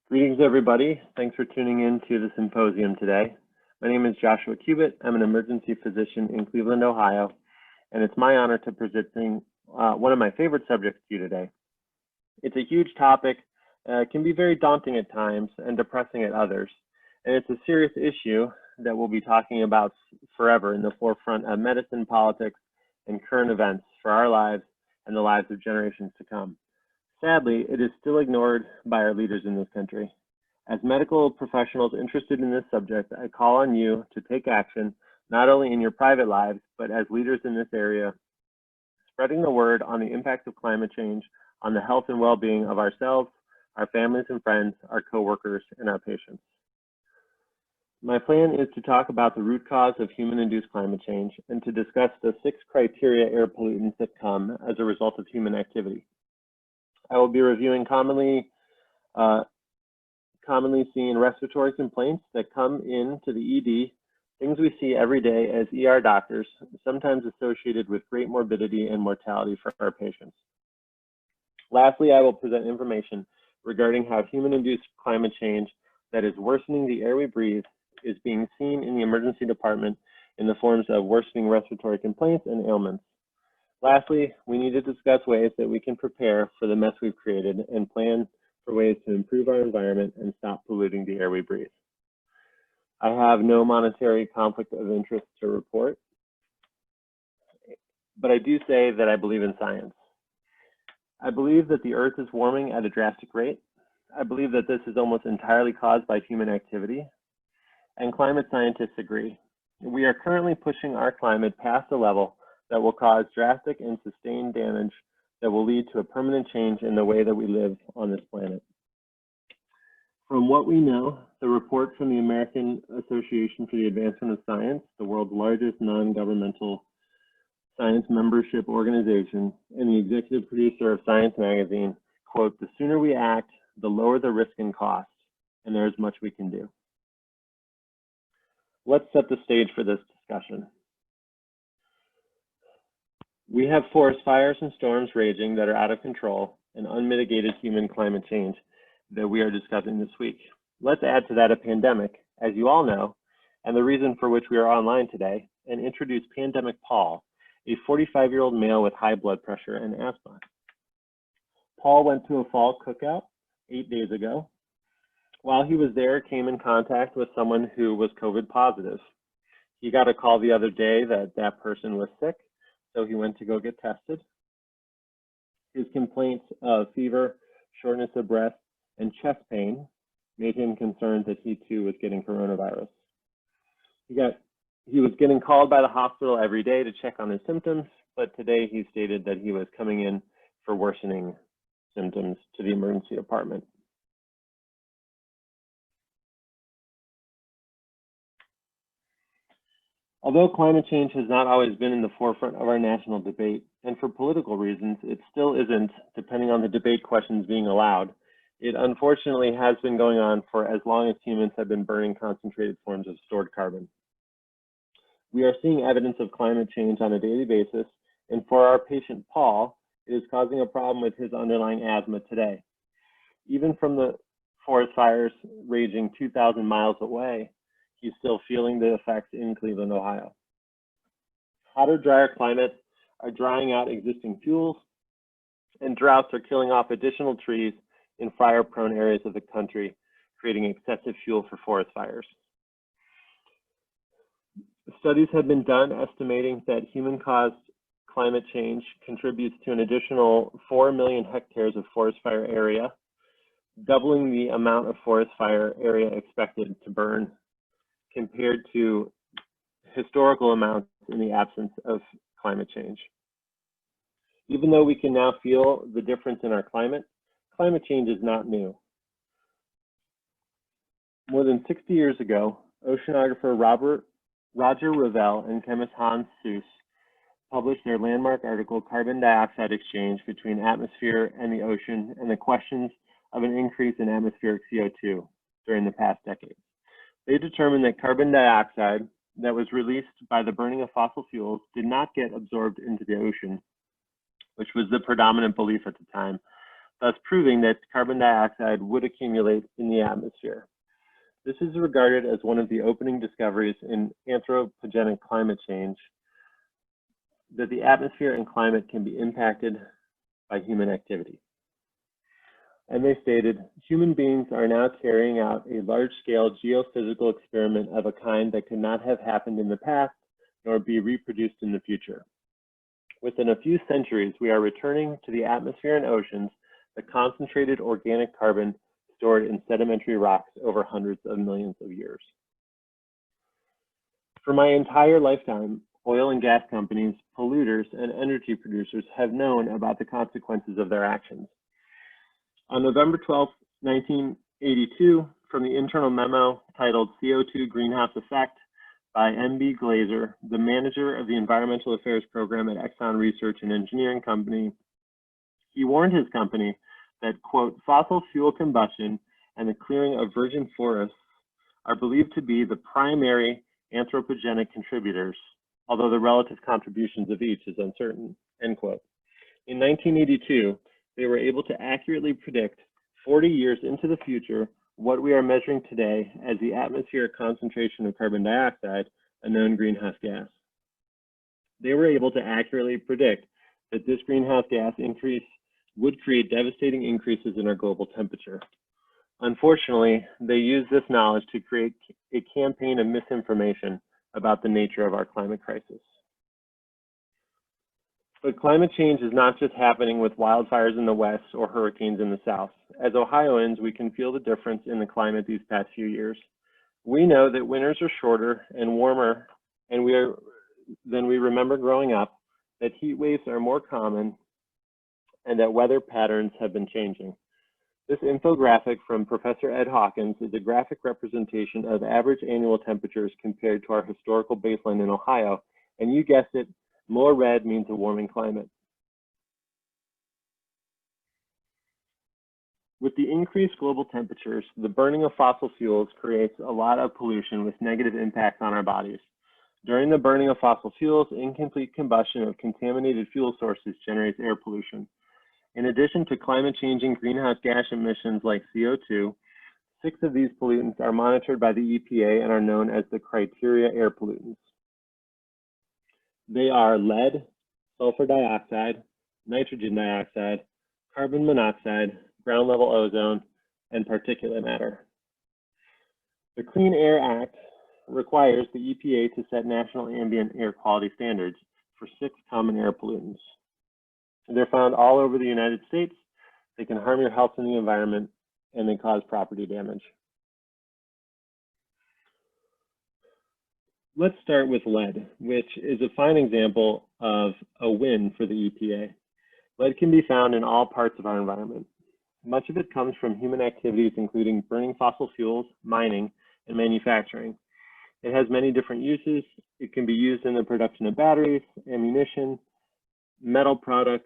Greetings, everybody. Thanks for tuning in to the symposium today. My name is Joshua Kubit. I'm an emergency physician in Cleveland, Ohio, and it's my honor to presenting one of my favorite subjects to you today. It's a huge topic, can be very daunting at times and depressing at others, and it's a serious issue that we'll be talking about forever in the forefront of medicine, politics, and current events for our lives and the lives of generations to come. Sadly, it is still ignored by our leaders in this country. As medical professionals interested in this subject, I call on you to take action, not only in your private lives, but as leaders in this area, spreading the word on the impacts of climate change on the health and well-being of ourselves, our families and friends, our coworkers, and our patients. My plan is to talk about the root cause of human-induced climate change and to discuss the 6 criteria air pollutants that come as a result of human activity. I will be reviewing commonly seen respiratory complaints that come into the ED, things we see every day as ER doctors, sometimes associated with great morbidity and mortality for our patients. Lastly, I will present information regarding how human-induced climate change that is worsening the air we breathe is being seen in the emergency department in the forms of worsening respiratory complaints and ailments. Lastly, we need to discuss ways that we can prepare for the mess we've created and plan for ways to improve our environment and stop polluting the air we breathe. I have no monetary conflict of interest to report, but I do say that I believe in science. I believe that the Earth is warming at a drastic rate. I believe that this is almost entirely caused by human activity, and climate scientists agree. We are currently pushing our climate past a level that will cause drastic and sustained damage that will lead to a permanent change in the way that we live on this planet. From what we know, the report from the American Association for the Advancement of Science, the world's largest non-governmental science membership organization, and the executive producer of Science magazine, quote, "The sooner we act, the lower the risk and cost, and there is much we can do." Let's set the stage for this discussion. We have forest fires and storms raging that are out of control and unmitigated human climate change that we are discussing this week. Let's add to that a pandemic, as you all know, and the reason for which we are online today, and introduce Pandemic Paul, a 45-year-old male with high blood pressure and asthma. Paul went to a fall cookout 8 days ago. While he was there, came in contact with someone who was COVID positive. He got a call the other day that that person was sick, so he went to go get tested. His complaints of fever, shortness of breath, and chest pain made him concerned that he too was getting coronavirus. He was getting called by the hospital every day to check on his symptoms, but today he stated that he was coming in for worsening symptoms to the emergency department. Although climate change has not always been in the forefront of our national debate, and for political reasons, it still isn't, depending on the debate questions being allowed, it unfortunately has been going on for as long as humans have been burning concentrated forms of stored carbon. We are seeing evidence of climate change on a daily basis, and for our patient Paul, it is causing a problem with his underlying asthma today. Even from the forest fires raging 2,000 miles away, he's still feeling the effects in Cleveland, Ohio. Hotter, drier climates are drying out existing fuels, and droughts are killing off additional trees in fire-prone areas of the country, creating excessive fuel for forest fires. Studies have been done estimating that human-caused climate change contributes to an additional 4 million hectares of forest fire area, doubling the amount of forest fire area expected to burn compared to historical amounts in the absence of climate change. Even though we can now feel the difference in our climate, climate change is not new. More than 60 years ago, oceanographer Roger Revelle and chemist Hans Suess published their landmark article, Carbon Dioxide Exchange Between Atmosphere and the Ocean and the Questions of an Increase in Atmospheric CO2 during the past decade. They determined that carbon dioxide that was released by the burning of fossil fuels did not get absorbed into the ocean, which was the predominant belief at the time, thus proving that carbon dioxide would accumulate in the atmosphere. This is regarded as one of the opening discoveries in anthropogenic climate change, that the atmosphere and climate can be impacted by human activity. And they stated, human beings are now carrying out a large-scale geophysical experiment of a kind that could not have happened in the past, nor be reproduced in the future. Within a few centuries, we are returning to the atmosphere and oceans the concentrated organic carbon stored in sedimentary rocks over hundreds of millions of years. For my entire lifetime, oil and gas companies, polluters, and energy producers have known about the consequences of their actions. On November 12, 1982, from the internal memo titled CO2 Greenhouse Effect by M.B. Glazer, the manager of the Environmental Affairs Program at Exxon Research and Engineering Company, he warned his company that, quote, fossil fuel combustion and the clearing of virgin forests are believed to be the primary anthropogenic contributors, although the relative contributions of each is uncertain, end quote. In 1982, they were able to accurately predict 40 years into the future what we are measuring today as the atmospheric concentration of carbon dioxide, a known greenhouse gas. They were able to accurately predict that this greenhouse gas increase would create devastating increases in our global temperature. Unfortunately, they used this knowledge to create a campaign of misinformation about the nature of our climate crisis. But climate change is not just happening with wildfires in the west or hurricanes in the south. As Ohioans, we can feel the difference in the climate these past few years. We know that winters are shorter and warmer than we remember growing up, that heat waves are more common, and that weather patterns have been changing. This infographic from Professor Ed Hawkins is a graphic representation of average annual temperatures compared to our historical baseline in Ohio, and you guessed it, more red means a warming climate. With the increased global temperatures, the burning of fossil fuels creates a lot of pollution with negative impacts on our bodies. During the burning of fossil fuels, incomplete combustion of contaminated fuel sources generates air pollution. In addition to climate-changing greenhouse gas emissions like CO2, 6 of these pollutants are monitored by the EPA and are known as the criteria air pollutants. They are lead, sulfur dioxide, nitrogen dioxide, carbon monoxide, ground level ozone, and particulate matter. The Clean Air Act requires the EPA to set national ambient air quality standards for 6 common air pollutants. They're found all over the United States. They can harm your health and the environment, and they cause property damage. Let's start with lead, which is a fine example of a win for the EPA. Lead can be found in all parts of our environment. Much of it comes from human activities, including burning fossil fuels, mining, and manufacturing. It has many different uses. It can be used in the production of batteries, ammunition, metal products.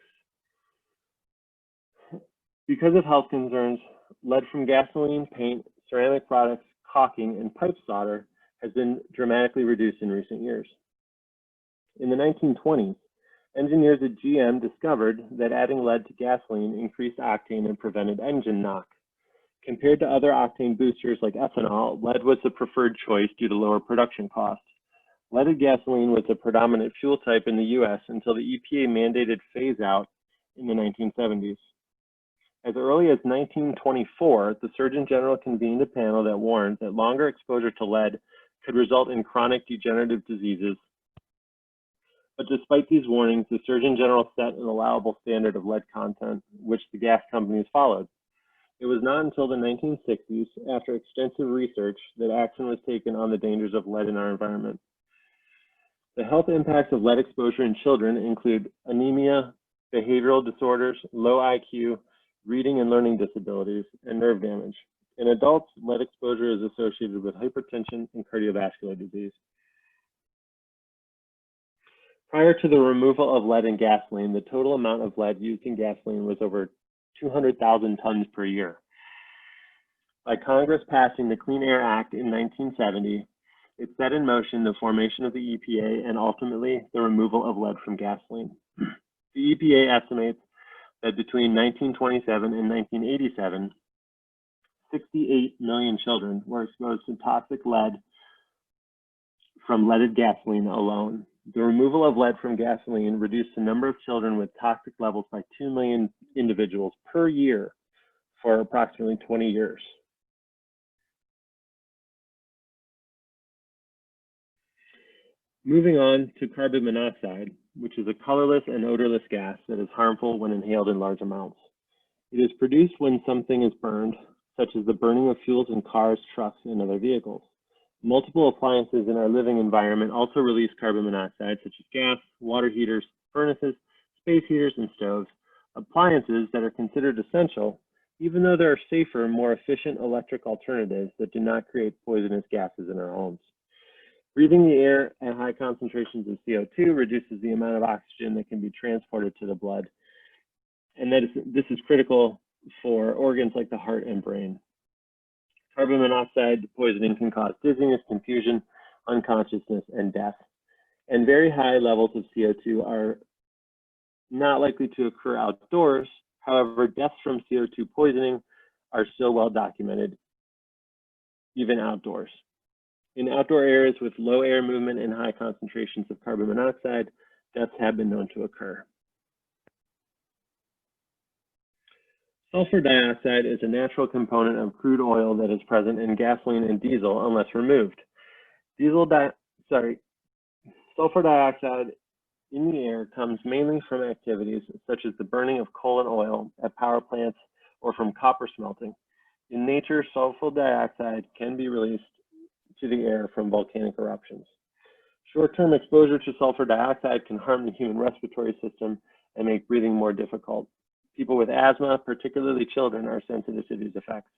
Because of health concerns, lead from gasoline, paint, ceramic products, caulking, and pipe solder has been dramatically reduced in recent years. In the 1920s, engineers at GM discovered that adding lead to gasoline increased octane and prevented engine knock. Compared to other octane boosters like ethanol, lead was the preferred choice due to lower production costs. Leaded gasoline was the predominant fuel type in the US until the EPA mandated phase out in the 1970s. As early as 1924, the Surgeon General convened a panel that warned that longer exposure to lead could result in chronic degenerative diseases. But despite these warnings, the Surgeon General set an allowable standard of lead content, which the gas companies followed. It was not until the 1960s, after extensive research, that action was taken on the dangers of lead in our environment. The health impacts of lead exposure in children include anemia, behavioral disorders, low IQ, reading and learning disabilities, and nerve damage. In adults, lead exposure is associated with hypertension and cardiovascular disease. Prior to the removal of lead in gasoline, the total amount of lead used in gasoline was over 200,000 tons per year. By Congress passing the Clean Air Act in 1970, it set in motion the formation of the EPA and ultimately the removal of lead from gasoline. The EPA estimates that between 1927 and 1987, 68 million children were exposed to toxic lead from leaded gasoline alone. The removal of lead from gasoline reduced the number of children with toxic levels by 2 million individuals per year for approximately 20 years. Moving on to carbon monoxide, which is a colorless and odorless gas that is harmful when inhaled in large amounts. It is produced when something is burned, such as the burning of fuels in cars, trucks, and other vehicles. Multiple appliances in our living environment also release carbon monoxide, such as gas, water heaters, furnaces, space heaters, and stoves. Appliances that are considered essential, even though there are safer, more efficient electric alternatives that do not create poisonous gases in our homes. Breathing the air at high concentrations of CO2 reduces the amount of oxygen that can be transported to the blood, and this is critical for organs like the heart and brain. Carbon monoxide poisoning can cause dizziness, confusion, unconsciousness, and death. And very high levels of CO2 are not likely to occur outdoors. However, deaths from CO2 poisoning are still well documented, even outdoors. In outdoor areas with low air movement and high concentrations of carbon monoxide, deaths have been known to occur. Sulfur dioxide is a natural component of crude oil that is present in gasoline and diesel unless removed. Sulfur dioxide in the air comes mainly from activities such as the burning of coal and oil at power plants or from copper smelting. In nature, sulfur dioxide can be released to the air from volcanic eruptions. Short-term exposure to sulfur dioxide can harm the human respiratory system and make breathing more difficult. People with asthma, particularly children, are sensitive to these effects.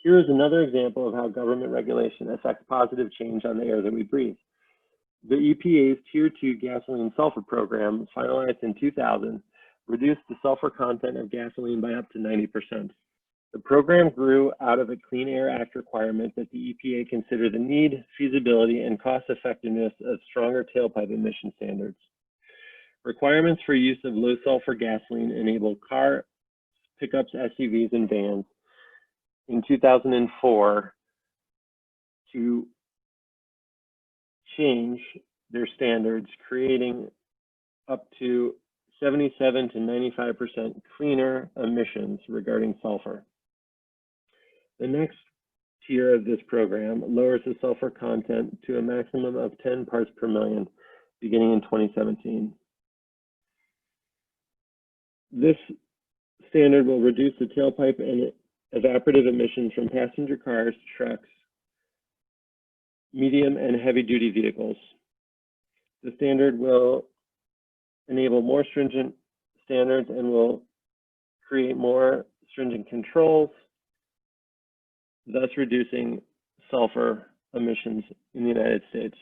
Here is another example of how government regulation affects positive change on the air that we breathe. The EPA's Tier 2 gasoline sulfur program, finalized in 2000, reduced the sulfur content of gasoline by up to 90%. The program grew out of a Clean Air Act requirement that the EPA consider the need, feasibility, and cost effectiveness of stronger tailpipe emission standards. Requirements for use of low sulfur gasoline enable car, pickups, SUVs, and vans in 2004 to change their standards, creating up to 77 to 95% cleaner emissions regarding sulfur. The next tier of this program lowers the sulfur content to a maximum of 10 parts per million, beginning in 2017. This standard will reduce the tailpipe and evaporative emissions from passenger cars, trucks, medium and heavy-duty vehicles. The standard will enable more stringent standards and will create more stringent controls, thus reducing sulfur emissions in the United States.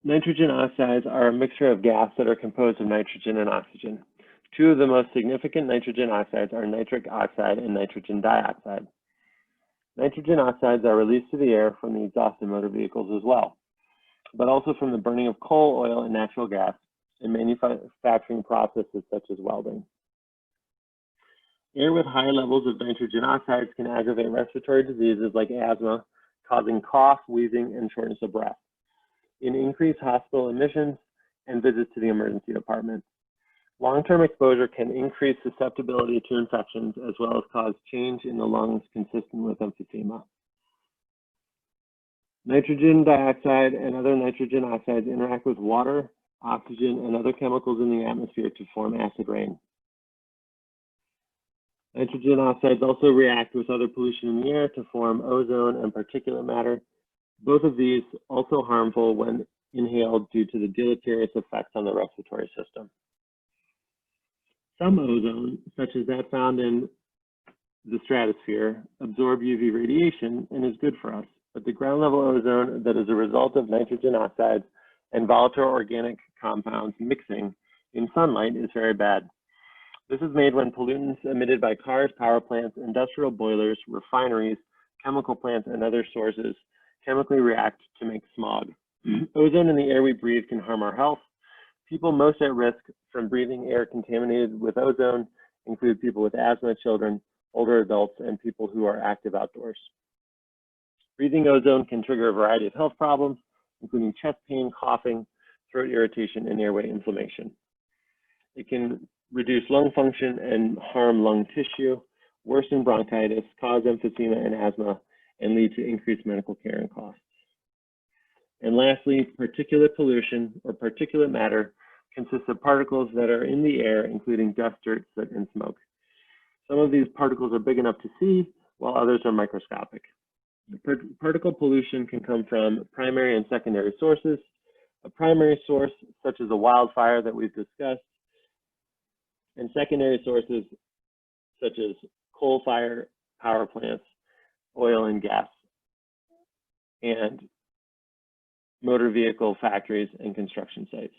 Nitrogen oxides are a mixture of gas that are composed of nitrogen and oxygen. Two of the most significant nitrogen oxides are nitric oxide and nitrogen dioxide. Nitrogen oxides are released to the air from the exhaust of motor vehicles as well, but also from the burning of coal, oil, and natural gas in manufacturing processes such as welding. Air with high levels of nitrogen oxides can aggravate respiratory diseases like asthma, causing cough, wheezing, and shortness of breath, and increase hospital admissions and visits to the emergency department. Long-term exposure can increase susceptibility to infections as well as cause change in the lungs consistent with emphysema. Nitrogen dioxide and other nitrogen oxides interact with water, oxygen, and other chemicals in the atmosphere to form acid rain. Nitrogen oxides also react with other pollution in the air to form ozone and particulate matter. Both of these also harmful when inhaled due to the deleterious effects on the respiratory system. Some ozone, such as that found in the stratosphere, absorb UV radiation and is good for us, but the ground level ozone that is a result of nitrogen oxides and volatile organic compounds mixing in sunlight is very bad. This is made when pollutants emitted by cars, power plants, industrial boilers, refineries, chemical plants, and other sources chemically react to make smog, Ozone in the air we breathe can harm our health. People most at risk from breathing air contaminated with ozone include people with asthma, children, older adults, and people who are active outdoors. Breathing ozone can trigger a variety of health problems, including chest pain, coughing, throat irritation, and airway inflammation. It can reduce lung function and harm lung tissue, worsen bronchitis, cause emphysema and asthma, and lead to increased medical care and costs. And lastly, particulate pollution or particulate matter consists of particles that are in the air, including dust, dirt, soot, and smoke. Some of these particles are big enough to see, while others are microscopic. Particle pollution can come from primary and secondary sources. A primary source, such as a wildfire that we've discussed, and secondary sources, such as coal-fired power plants, oil and gas, and motor vehicle factories and construction sites.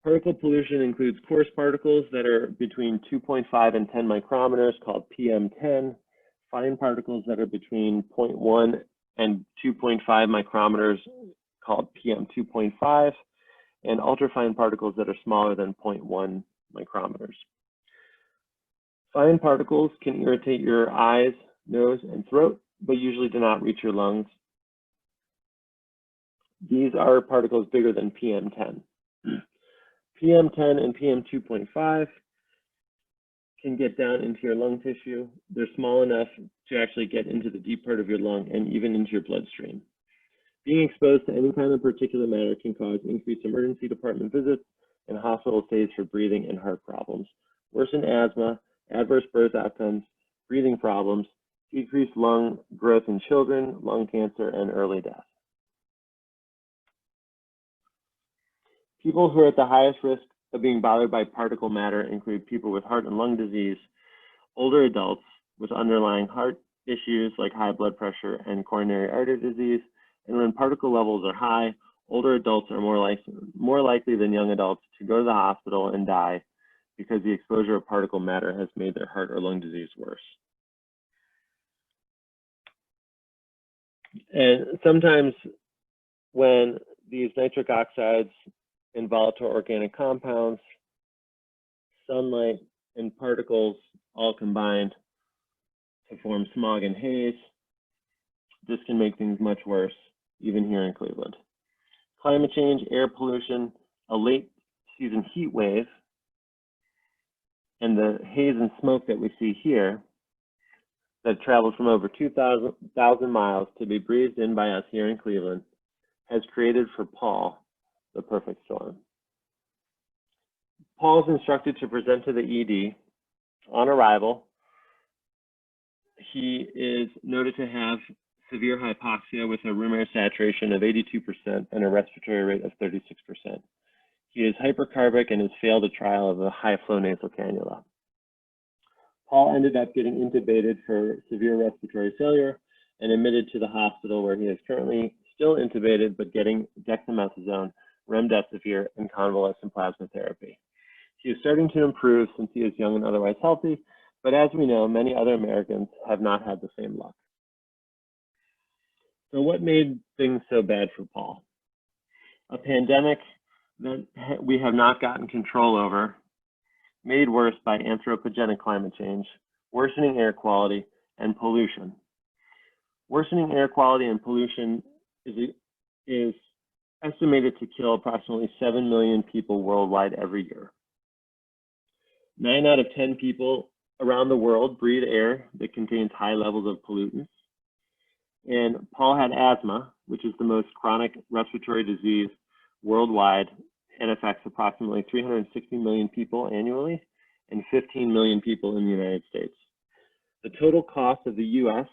Particle pollution includes coarse particles that are between 2.5 and 10 micrometers, called PM10, fine particles that are between 0.1 and 2.5 micrometers, called PM2.5, and ultrafine particles that are smaller than 0.1 micrometers. Fine particles can irritate your eyes, nose, and throat, but usually do not reach your lungs. These are particles bigger than PM10. PM10 and PM2.5 can get down into your lung tissue. They're small enough to actually get into the deep part of your lung and even into your bloodstream. Being exposed to any kind of particulate matter can cause increased emergency department visits and hospital stays for breathing and heart problems, worsen asthma, adverse birth outcomes, breathing problems, decreased lung growth in children, lung cancer, and early death. People who are at the highest risk of being bothered by particle matter include people with heart and lung disease, older adults with underlying heart issues like high blood pressure and coronary artery disease, and when particle levels are high, older adults are more likely than young adults to go to the hospital and die because the exposure of particle matter has made their heart or lung disease worse. And sometimes when these nitric oxides and volatile organic compounds, sunlight, and particles all combined to form smog and haze, this can make things much worse, even here in Cleveland. Climate change, air pollution, a late season heat wave, and the haze and smoke that we see here that traveled from over 2,000 miles to be breathed in by us here in Cleveland has created for Paul the perfect storm. Paul is instructed to present to the ED. On arrival, he is noted to have severe hypoxia with a room air saturation of 82% and a respiratory rate of 36%. He is hypercarbic and has failed a trial of a high flow nasal cannula. Paul ended up getting intubated for severe respiratory failure and admitted to the hospital, where he is currently still intubated but getting dexamethasone, remdesivir, and convalescent plasma therapy. He is starting to improve since he is young and otherwise healthy, but as we know, many other Americans have not had the same luck. So what made things so bad for Paul? A pandemic that we have not gotten control over, made worse by anthropogenic climate change, worsening air quality, and pollution. Worsening air quality and pollution is estimated to kill approximately 7 million people worldwide every year. 9 out of 10 people around the world breathe air that contains high levels of pollutants. And Paul had asthma, which is the most chronic respiratory disease worldwide and affects approximately 360 million people annually and 15 million people in the United States. The total cost of the US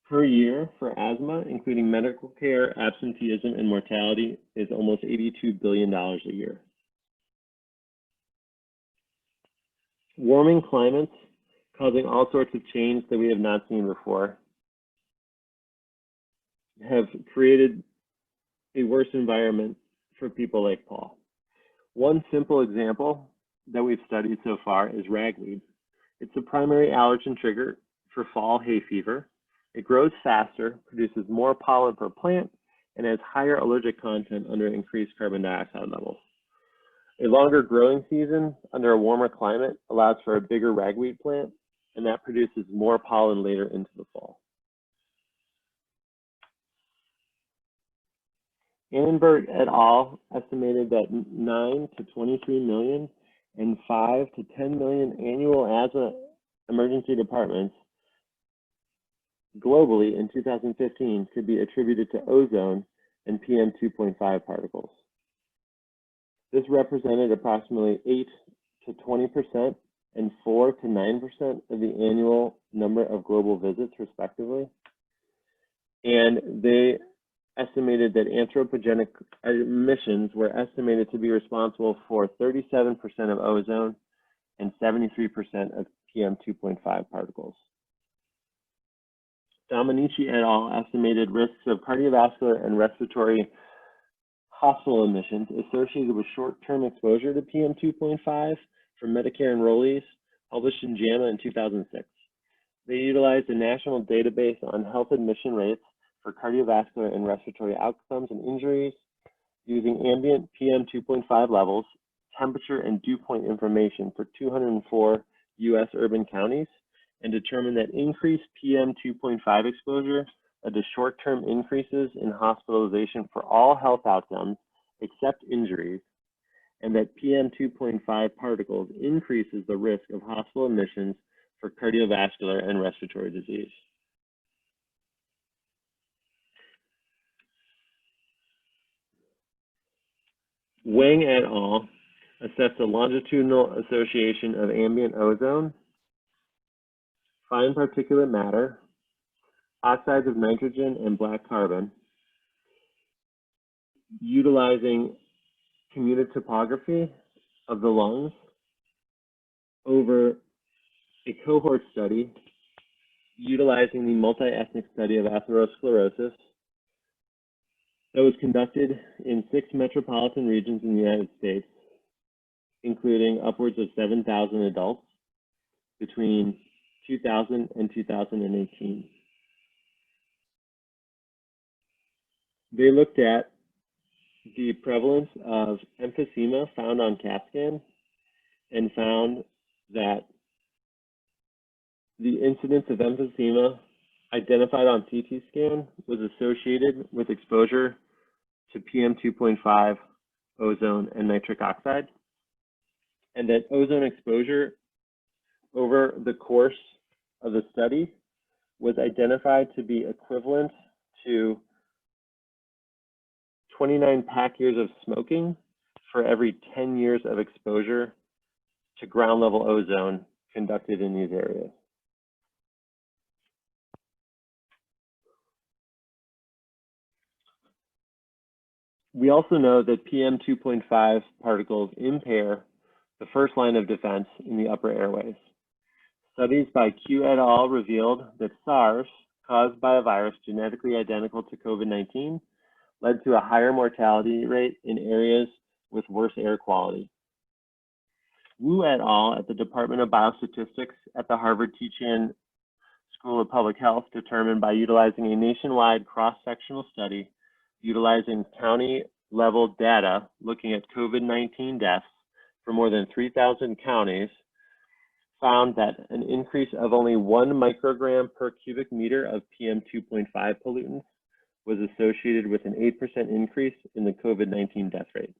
per year for asthma, including medical care, absenteeism, and mortality, is almost $82 billion a year. Warming climates causing all sorts of change that we have not seen before have created a worse environment for people like Paul. One simple example that we've studied so far is ragweed. It's a primary allergen trigger for fall hay fever, It grows faster, produces more pollen per plant, and has higher allergic content under increased carbon dioxide levels. A longer growing season under a warmer climate allows for a bigger ragweed plant, and that produces more pollen later into the fall. Annenberg et al. Estimated that 9 to 23 million and 5 to 10 million annual asthma emergency departments globally in 2015 could be attributed to ozone and PM 2.5 particles. This represented approximately 8 to 20% and 4 to 9% of the annual number of global visits, respectively. And they estimated that anthropogenic emissions were estimated to be responsible for 37% of ozone and 73% of PM 2.5 particles. Dominici et al. Estimated risks of cardiovascular and respiratory hospital admissions associated with short-term exposure to PM 2.5 for Medicare enrollees, published in JAMA in 2006. They utilized a national database on health admission rates for cardiovascular and respiratory outcomes and injuries using ambient PM 2.5 levels, temperature, and dew point information for 204 U.S. urban counties, and determined that increased PM 2.5 exposure led to short-term increases in hospitalization for all health outcomes except injuries, and that PM 2.5 particles increases the risk of hospital admissions for cardiovascular and respiratory disease. Wang et al. Assessed a longitudinal association of ambient ozone, fine particulate matter, oxides of nitrogen, and black carbon, utilizing communitopography of the lungs over a cohort study utilizing the multi-ethnic study of atherosclerosis that was conducted in 6 metropolitan regions in the United States, including upwards of 7,000 adults between 2000 and 2018. They looked at the prevalence of emphysema found on CAT scan and found that the incidence of emphysema identified on CT scan was associated with exposure to PM 2.5, ozone, and nitric oxide, and that ozone exposure over the course of the study was identified to be equivalent to 29 pack years of smoking for every 10 years of exposure to ground level ozone conducted in these areas. We also know that PM 2.5 particles impair the first line of defense in the upper airways. Studies by Q et al. Revealed that SARS, caused by a virus genetically identical to COVID-19, led to a higher mortality rate in areas with worse air quality. Wu et al. At the Department of Biostatistics at the Harvard T-Chan School of Public Health determined by utilizing a nationwide cross-sectional study utilizing county-level data looking at COVID-19 deaths for more than 3,000 counties, found that an increase of only 1 microgram per cubic meter of PM 2.5 pollutants was associated with an 8% increase in the COVID-19 death rate.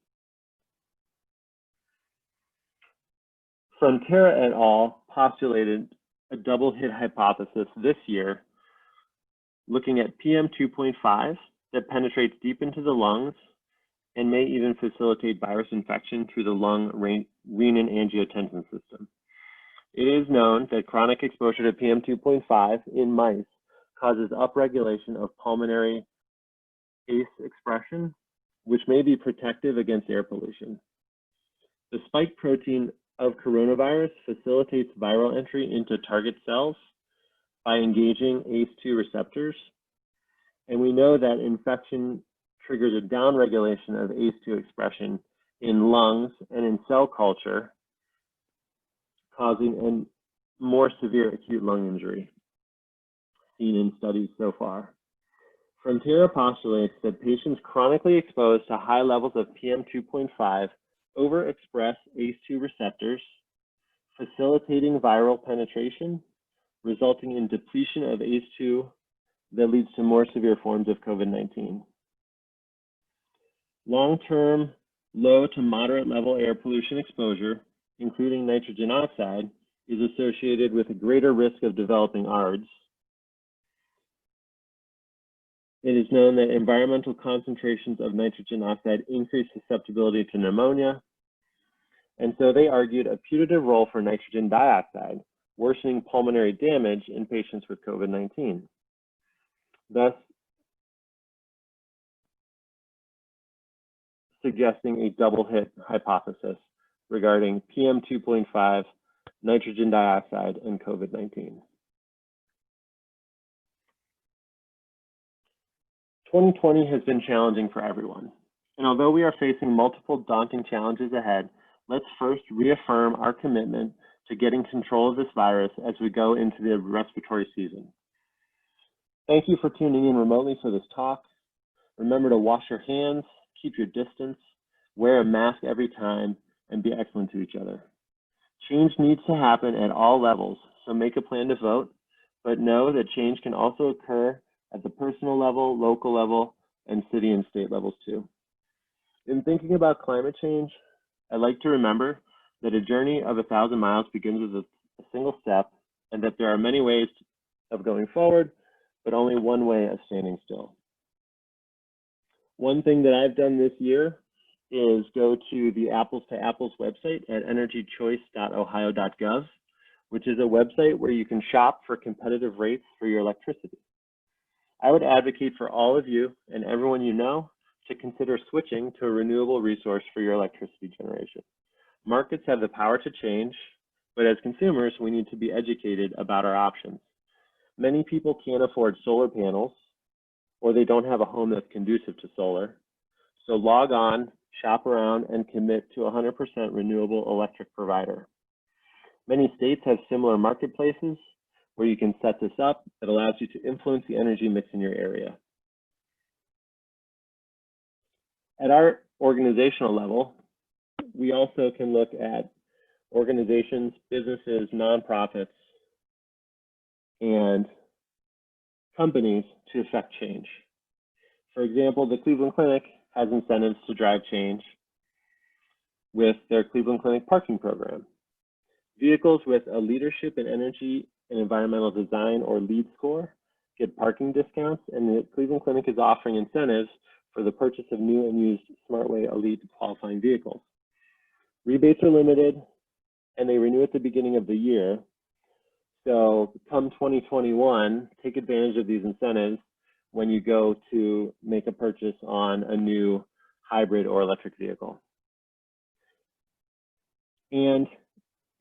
Frontera et al. Postulated a double hit hypothesis this year, looking at PM 2.5 that penetrates deep into the lungs and may even facilitate virus infection through the lung renin-angiotensin system. It is known that chronic exposure to PM 2.5 in mice causes upregulation of pulmonary ACE expression, which may be protective against air pollution. The spike protein of coronavirus facilitates viral entry into target cells by engaging ACE2 receptors, and we know that infection triggers a downregulation of ACE2 expression in lungs and in cell culture, causing a more severe acute lung injury. seen in studies so far. Frontiera postulates that patients chronically exposed to high levels of PM2.5 overexpress ACE2 receptors, facilitating viral penetration, resulting in depletion of ACE2 that leads to more severe forms of COVID-19. Long-term, low to moderate level air pollution exposure, including nitrogen oxide, is associated with a greater risk of developing ARDS. It is known that environmental concentrations of nitrogen oxide increase susceptibility to pneumonia, and so they argued a putative role for nitrogen dioxide, worsening pulmonary damage in patients with COVID-19. Thus, suggesting a double hit hypothesis regarding PM2.5, nitrogen dioxide, and COVID-19. 2020 has been challenging for everyone. And although we are facing multiple daunting challenges ahead, let's first reaffirm our commitment to getting control of this virus as we go into the respiratory season. Thank you for tuning in remotely for this talk. Remember to wash your hands, keep your distance, wear a mask every time, and be excellent to each other. Change needs to happen at all levels, so make a plan to vote, but know that change can also occur at the personal level, local level, and city and state levels too. In thinking about climate change, I like to remember that a journey of 1,000 miles begins with a single step, and that there are many ways of going forward, but only one way of standing still. One thing that I've done this year is go to the Apples to Apples website at energychoice.ohio.gov, which is a website where you can shop for competitive rates for your electricity. I would advocate for all of you and everyone you know to consider switching to a renewable resource for your electricity generation. Markets have the power to change, but as consumers, we need to be educated about our options. Many people can't afford solar panels, or they don't have a home that's conducive to solar. So log on, shop around, and commit to a 100% renewable electric provider. Many states have similar marketplaces where you can set this up that allows you to influence the energy mix in your area. At our organizational level, we also can look at organizations, businesses, nonprofits, and companies to affect change. For example, the Cleveland Clinic has incentives to drive change with their Cleveland Clinic parking program. Vehicles with a leadership in energy and environmental design or LEED score get parking discounts, and the Cleveland Clinic is offering incentives for the purchase of new and used SmartWay Elite qualifying vehicles. Rebates are limited, and they renew at the beginning of the year. So come 2021, take advantage of these incentives when you go to make a purchase on a new hybrid or electric vehicle. And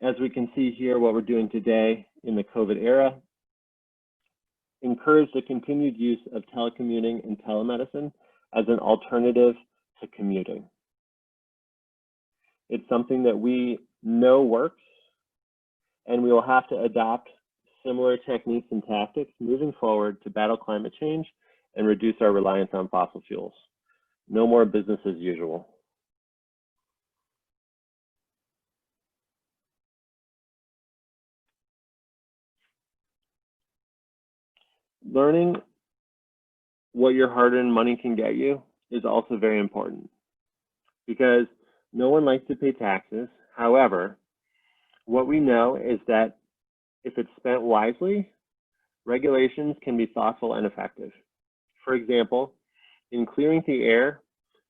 as we can see here, what we're doing today in the COVID era, encourage the continued use of telecommuting and telemedicine as an alternative to commuting. It's something that we know works, and we will have to adopt similar techniques and tactics moving forward to battle climate change and reduce our reliance on fossil fuels. No more business as usual. Learning what your hard-earned money can get you is also very important, because no one likes to pay taxes. However, what we know is that if it's spent wisely, regulations can be thoughtful and effective. For example, in clearing the air,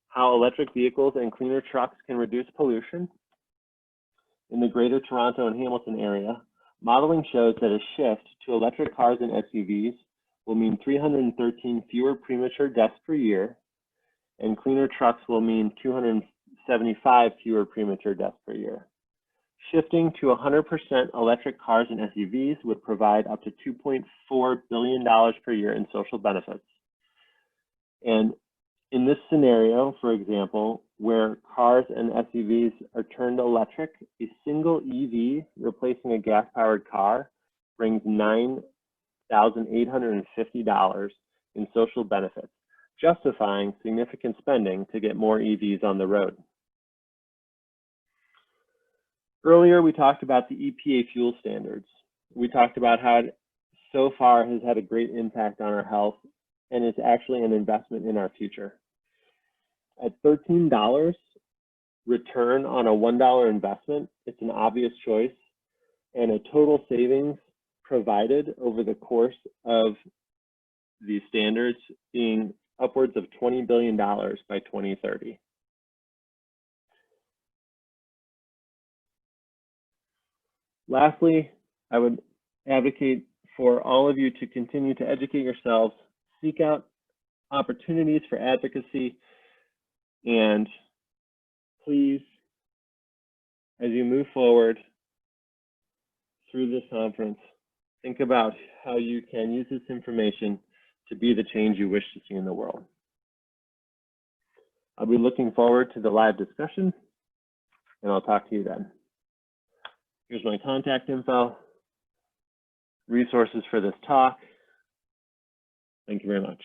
how electric vehicles and cleaner trucks can reduce pollution. In the Greater Toronto and Hamilton area, modeling shows that a shift to electric cars and SUVs will mean 313 fewer premature deaths per year, and cleaner trucks will mean 275 fewer premature deaths per year. Shifting to 100% electric cars and SUVs would provide up to $2.4 billion per year in social benefits. And in this scenario, for example, where cars and SUVs are turned electric, a single EV replacing a gas-powered car brings $9 $6,850 in social benefits, justifying significant spending to get more EVs on the road. Earlier, we talked about the EPA fuel standards. We talked about how it so far has had a great impact on our health and is actually an investment in our future. At $13 return on a $1 investment, it's an obvious choice and a total savings provided over the course of these standards being upwards of $20 billion by 2030. Lastly, I would advocate for all of you to continue to educate yourselves, seek out opportunities for advocacy, and please, as you move forward through this conference, think about how you can use this information to be the change you wish to see in the world. I'll be looking forward to the live discussion, and I'll talk to you then. Here's my contact info, resources for this talk. Thank you very much.